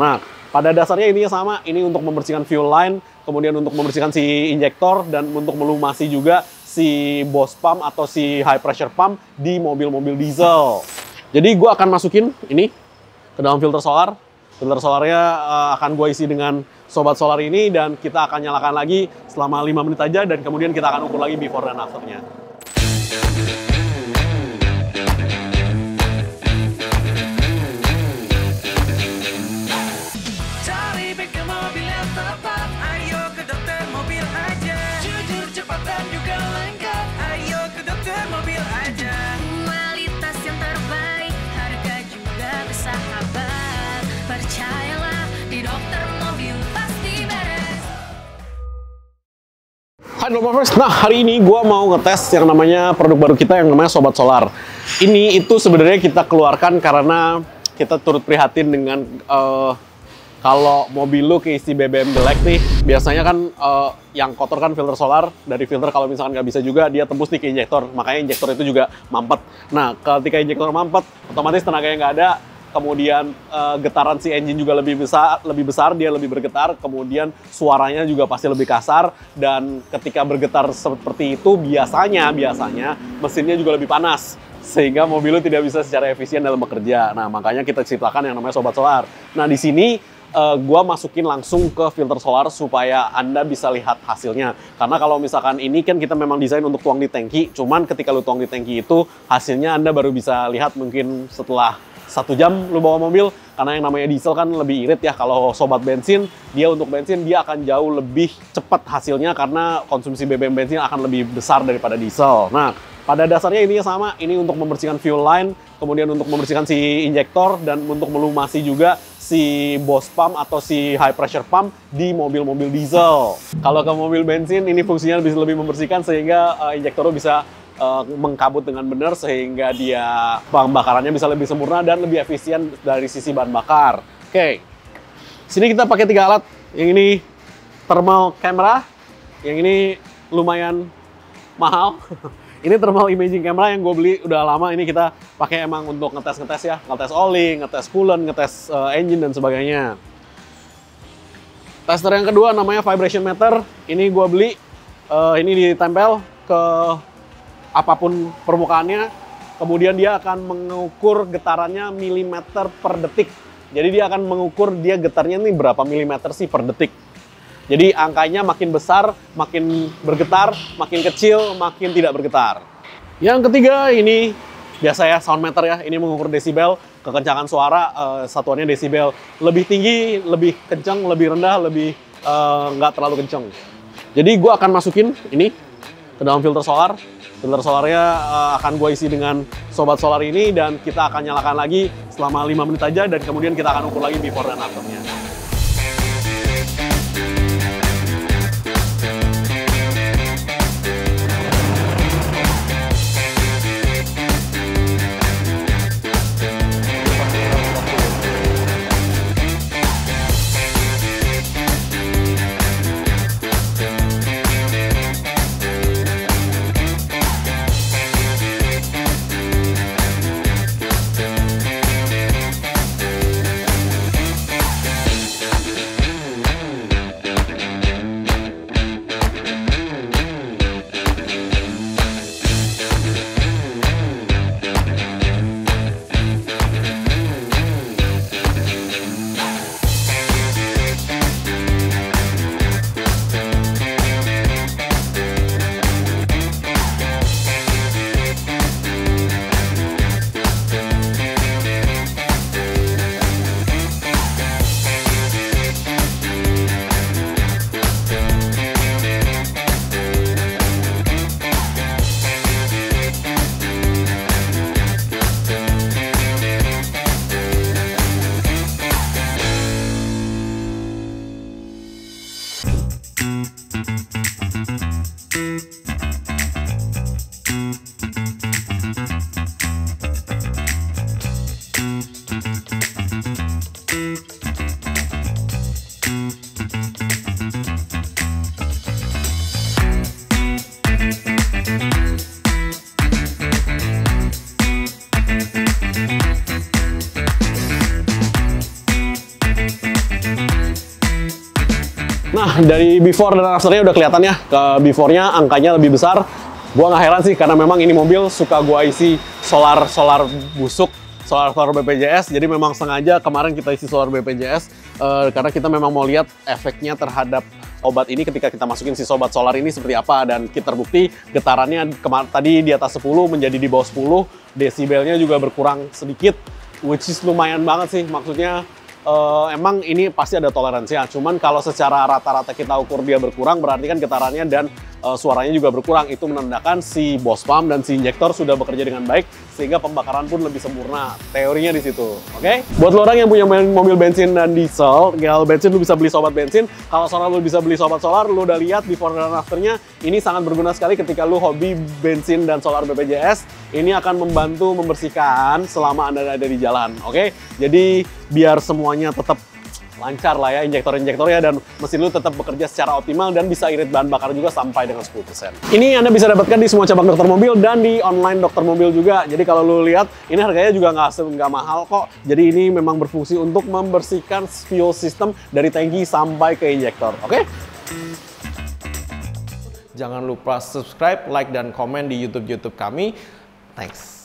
Nah, pada dasarnya intinya sama, ini untuk membersihkan fuel line, kemudian untuk membersihkan si injektor, dan untuk melumasi juga si Bosch pump atau si high pressure pump di mobil-mobil diesel. Jadi gue akan masukin ini ke dalam filter solar. Filter solarnya akan gue isi dengan sobat solar ini, dan kita akan nyalakan lagi selama 5 menit aja, dan kemudian kita akan ukur lagi before dan afternya. Hai Lovers, nah hari ini gue mau ngetes yang namanya produk baru kita yang namanya Sobat Solar. Ini itu sebenarnya kita keluarkan karena kita turut prihatin dengan kalau mobil lu keisi BBM jelek nih, biasanya kan yang kotor kan filter solar. Dari filter kalau misalkan nggak bisa juga, dia tembus nih ke injektor, makanya injektor itu juga mampet. Nah, ketika injektor mampet, otomatis tenaganya nggak ada, kemudian getaran si engine juga lebih besar, dia lebih bergetar, kemudian suaranya juga pasti lebih kasar, dan ketika bergetar seperti itu biasanya mesinnya juga lebih panas, sehingga mobil lu tidak bisa secara efisien dalam bekerja. Nah, makanya kita ciptakan yang namanya Sobat Solar. Nah, di sini gua masukin langsung ke filter solar supaya Anda bisa lihat hasilnya. Karena kalau misalkan ini kan kita memang desain untuk tuang di tangki, cuman ketika lu tuang di tangki itu hasilnya Anda baru bisa lihat mungkin setelah 1 jam lu bawa mobil, karena yang namanya diesel kan lebih irit ya. Kalau sobat bensin, dia untuk bensin dia akan jauh lebih cepat hasilnya karena konsumsi BBM bensin akan lebih besar daripada diesel. Nah, pada dasarnya intinya sama, ini untuk membersihkan fuel line, kemudian untuk membersihkan si injektor, dan untuk melumasi juga si Bosch pump atau si high pressure pump di mobil-mobil diesel. Kalau ke mobil bensin, ini fungsinya lebih membersihkan sehingga injektor bisa mengkabut dengan benar, sehingga dia bahan bakarannya bisa lebih sempurna dan lebih efisien dari sisi bahan bakar. Oke, sini kita pakai 3 alat. Yang ini thermal camera, yang ini lumayan mahal. Ini thermal imaging camera yang gue beli udah lama. Ini kita pakai emang untuk ngetes ya, ngetes oli, ngetes coolant, ngetes engine dan sebagainya. Tester yang kedua namanya vibration meter. Ini gue beli, ini ditempel ke apapun permukaannya, kemudian dia akan mengukur getarannya milimeter per detik. Jadi dia akan mengukur dia getarnya nih berapa milimeter sih per detik. Jadi angkanya makin besar, makin bergetar, makin kecil, makin tidak bergetar. Yang ketiga ini biasa ya, sound meter ya. Ini mengukur desibel, kekencangan suara, satuannya desibel. Lebih tinggi, lebih kencang, lebih rendah, lebih nggak terlalu kencang. Jadi gue akan masukin ini ke dalam filter solar. Filter solarnya akan gue isi dengan Sobat Solar ini, dan kita akan nyalakan lagi selama 5 menit aja, dan kemudian kita akan ukur lagi before dan afternya. Nah, dari before dan afternya udah kelihatan ya. Ke before-nya angkanya lebih besar. Gua nggak heran sih, karena memang ini mobil suka gua isi solar busuk, solar BPJS. Jadi memang sengaja kemarin kita isi solar BPJS karena kita memang mau lihat efeknya terhadap obat ini ketika kita masukin si sobat solar ini seperti apa. Dan kita terbukti getarannya tadi di atas 10 menjadi di bawah 10, desibelnya juga berkurang sedikit, which is lumayan banget sih. Maksudnya emang ini pasti ada toleransi ya. Cuman kalau secara rata-rata kita ukur dia berkurang, berarti kan getarannya dan suaranya juga berkurang. Itu menandakan si Bosch pump dan si injektor sudah bekerja dengan baik, sehingga pembakaran pun lebih sempurna. Teorinya di situ, oke? Buat lo orang yang punya mobil bensin dan diesel, kalau bensin lu bisa beli sobat bensin, kalau solar lu bisa beli sobat solar. Lu udah lihat before dan afternya, ini sangat berguna sekali ketika lu hobi bensin dan solar BPJS. Ini akan membantu membersihkan selama Anda ada di jalan, oke? Jadi biar semuanya tetap lancar lah ya, injektor-injektornya, dan mesin lu tetap bekerja secara optimal dan bisa irit bahan bakar juga sampai dengan 10%. Ini Anda bisa dapatkan di semua cabang dokter mobil dan di online dokter mobil juga. Jadi kalau lu lihat, ini harganya juga nggak mahal kok. Jadi ini memang berfungsi untuk membersihkan fuel system dari tangki sampai ke injektor, oke? Jangan lupa subscribe, like, dan komen di YouTube kami. Thanks.